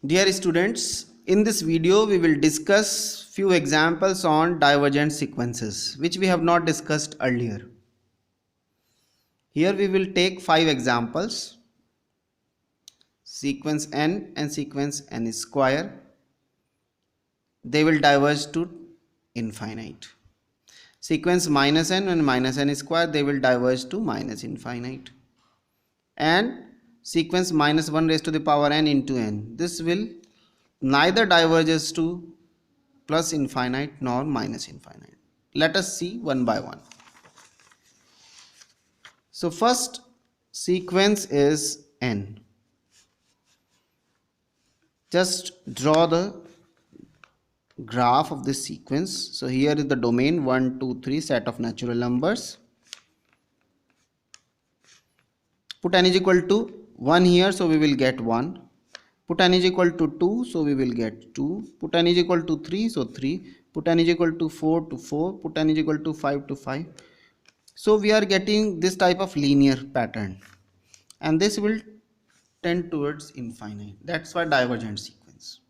Dear students, in this video we will discuss few examples on divergent sequences which we have not discussed earlier. Here we will take 5 examples: sequence n and sequence n square. They will diverge to infinite. Sequence minus n and minus n square, they will diverge to minus infinite. And sequence minus 1 raised to the power n into n, this will neither diverges to plus infinite nor minus infinite. Let us see one by one. So first sequence is n. Just draw the graph of this sequence. So here is the domain 1, 2, 3 set of natural numbers. Put n is equal to 1 here, so we will get 1. Put n is equal to 2, so we will get 2. Put n is equal to 3, so 3. Put n is equal to 4 to 4. Put n is equal to 5 to 5. So we are getting this type of linear pattern, and this will tend towards infinite. That's why divergent sequence.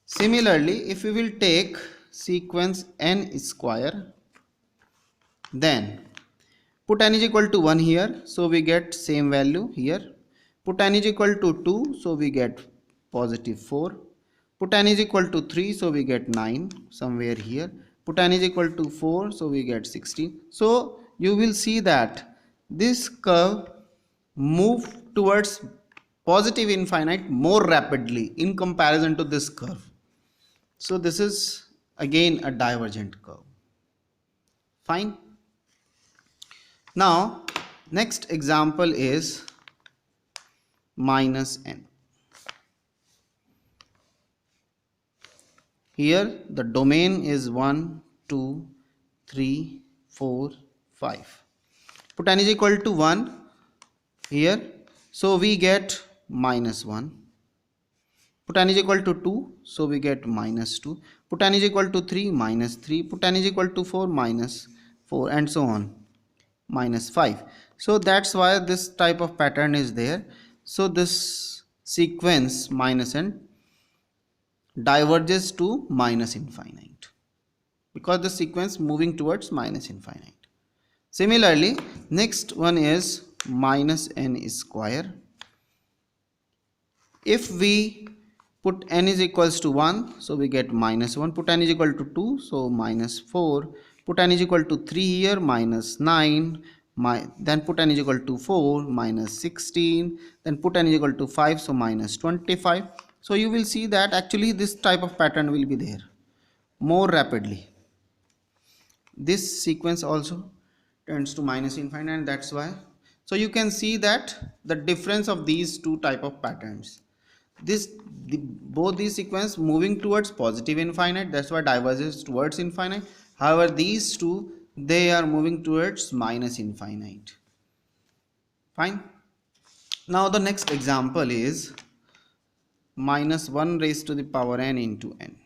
Similarly, if we will take sequence n square, then put n is equal to 1 here, so we get same value here. Put n is equal to 2, so we get positive 4. Put n is equal to 3, so we get 9 somewhere here. Put n is equal to 4, so we get 16. So you will see that this curve move towards positive infinite more rapidly in comparison to this curve. So this is again a divergent curve. Fine. Now next example is minus n. Here the domain is 1, 2, 3, 4, 5. Put n is equal to 1 here, so we get minus 1. Put n is equal to 2, so we get minus 2. Put n is equal to 3, minus 3. Put n is equal to 4, minus 4, and so on, minus 5. So that's why this type of pattern is there. So this sequence minus n diverges to minus infinite because the sequence moving towards minus infinite. Similarly, next one is minus n square. If we put n is equals to 1, so we get minus 1. Put n is equal to 2, so minus 4. Put n is equal to 3 here, minus 9. Then put n is equal to 4, minus 16. Then put n is equal to 5, so minus 25. So you will see that actually this type of pattern will be there more rapidly. This sequence also tends to minus infinite, and that's why. So you can see that the difference of these two type of patterns. Both these sequence moving towards positive infinite, that's why diverges towards infinite. However, these two, they are moving towards minus infinite. Fine. Now the next example is minus 1 raised to the power n into n.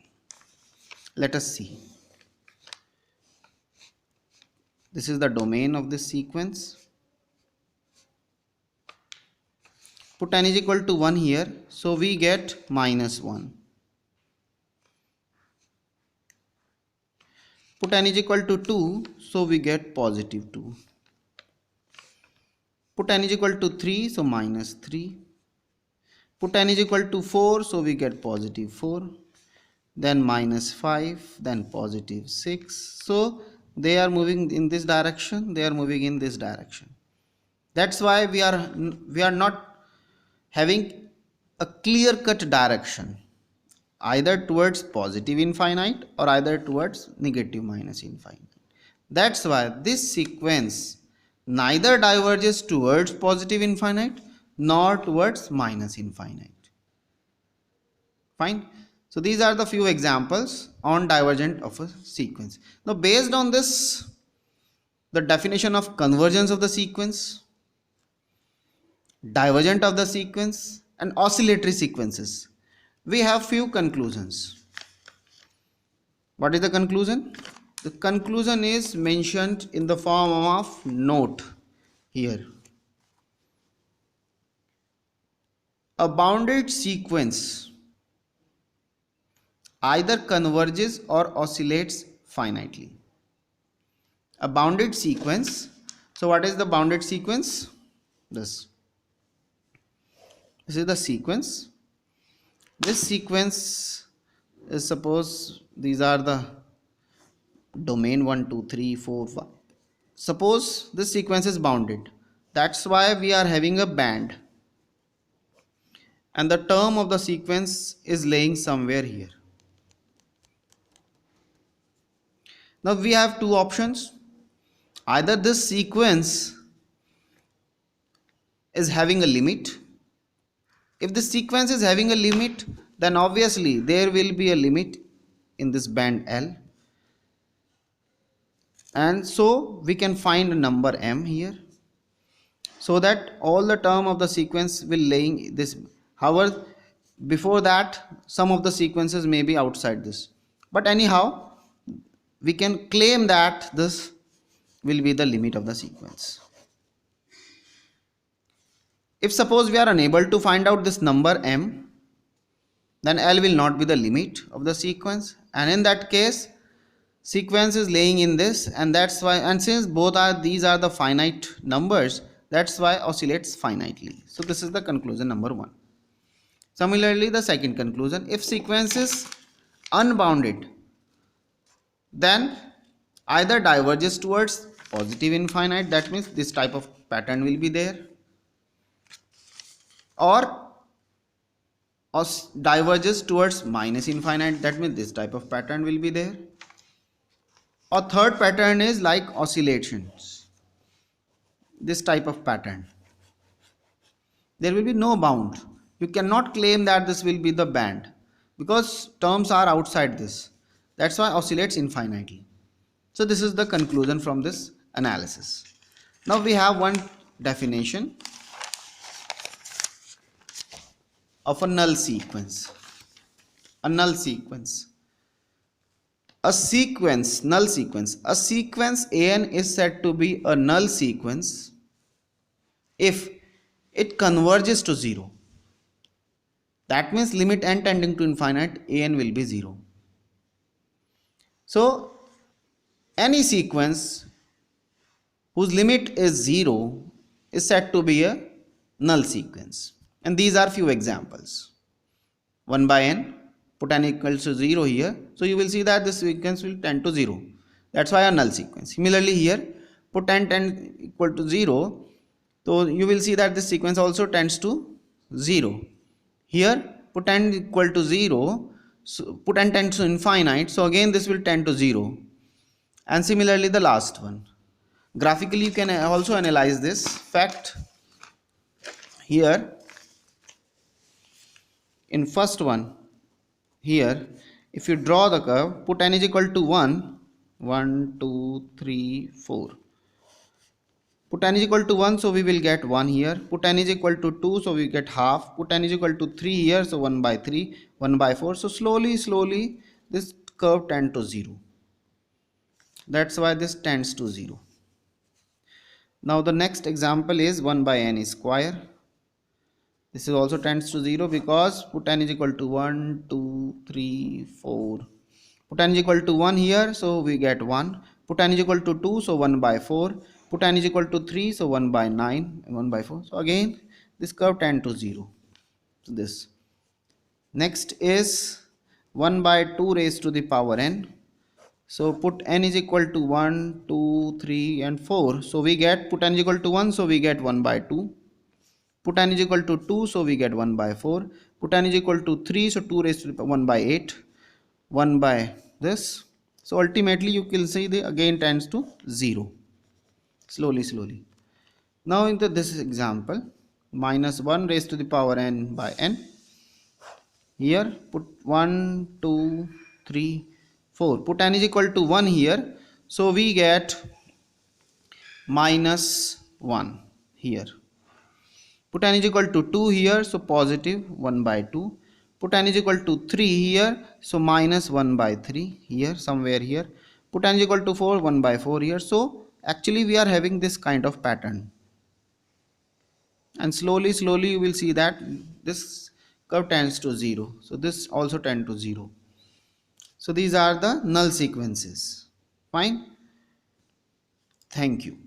Let us see. This is the domain of this sequence. Put n is equal to 1 here, so we get minus 1. Put n is equal to 2, so we get positive 2. Put n is equal to 3, so minus 3. Put n is equal to 4, so we get positive 4. Then minus 5, then positive 6. So they are moving in this direction, they are moving in this direction. That's why we are not having a clear cut direction, either towards positive infinite or either towards negative minus infinite. That's why this sequence neither diverges towards positive infinite nor towards minus infinite. Fine. So these are the few examples on divergent of a sequence. Now based on this, the definition of convergence of the sequence, divergent of the sequence, and oscillatory sequences, we have few conclusions. What is the conclusion? The conclusion is mentioned in the form of note here. A bounded sequence either converges or oscillates finitely. A bounded sequence. So what is the bounded sequence? This is the sequence. This sequence is, suppose these are the domain 1 2 3 4 5. Suppose this sequence is bounded. That's why we are having a band, and the term of the sequence is laying somewhere here. Now we have two options. Either this sequence is having a limit. If the sequence is having a limit, then obviously there will be a limit in this band L, and so we can find a number m here, so that all the term of the sequence will laying this. However, before that some of the sequences may be outside this, but anyhow we can claim that this will be the limit of the sequence. If suppose we are unable to find out this number m, then L will not be the limit of the sequence, and in that case sequence is laying in this, and that's why, and since both are, these are the finite numbers, that's why oscillates finitely. So this is the conclusion number 1. Similarly, the second conclusion, if sequence is unbounded, then either diverges towards positive infinite, that means this type of pattern will be there, or diverges towards minus infinite, that means this type of pattern will be there. Or third pattern is like oscillations, this type of pattern. There will be no bound. You cannot claim that this will be the band because terms are outside this. That's why oscillates infinitely. So this is the conclusion from this analysis. Now we have one definition of a null sequence. A null sequence. A sequence, null sequence. A sequence an is said to be a null sequence if it converges to 0. That means limit n tending to infinite, an will be 0. So any sequence whose limit is 0 is said to be a null sequence. And these are few examples. 1 by n, put n equals to 0 here. So you will see that this sequence will tend to 0. That's why a null sequence. Similarly here, put n equal to 0. So you will see that this sequence also tends to 0. Here, put n equal to 0. So put n tends to infinite. So again this will tend to 0. And similarly the last one. Graphically you can also analyze this fact. Here, in first one, here if you draw the curve, put n is equal to 1 2 3 4. Put n is equal to 1, so we will get 1 here. Put n is equal to 2, so we get half. Put n is equal to 3 here, so 1 by 3, 1 by 4. So slowly this curve tends to 0. That's why this tends to 0. Now the next example is 1 by n square. This is also tends to 0 because put n is equal to 1 2 3 4. Put n is equal to 1 here, so we get 1. Put n is equal to 2, so 1 by 4. Put n is equal to 3, so 1 by 9 and 1 by 4. So again this curve tends to 0. So this. Next is 1 by 2 raised to the power n. So put n is equal to 1 2 3 and 4. So we get, put n is equal to 1, so we get 1 by 2. Put n is equal to 2, so we get 1 by 4. Put n is equal to 3, so 2 raised to the 1 by 8. 1 by this. So ultimately you can see the again tends to 0. Slowly. Now into this example, minus 1 raised to the power n by n. Here put 1 2 3 4. Put n is equal to 1 here, so we get minus 1 here. Put n is equal to 2 here, so positive 1 by 2. Put n is equal to 3 here, so minus 1 by 3 here, somewhere here. Put n is equal to 4, 1 by 4 here. So actually we are having this kind of pattern. and slowly you will see that this curve tends to 0, so this also tend to 0. So these are the null sequences. Fine. Thank you.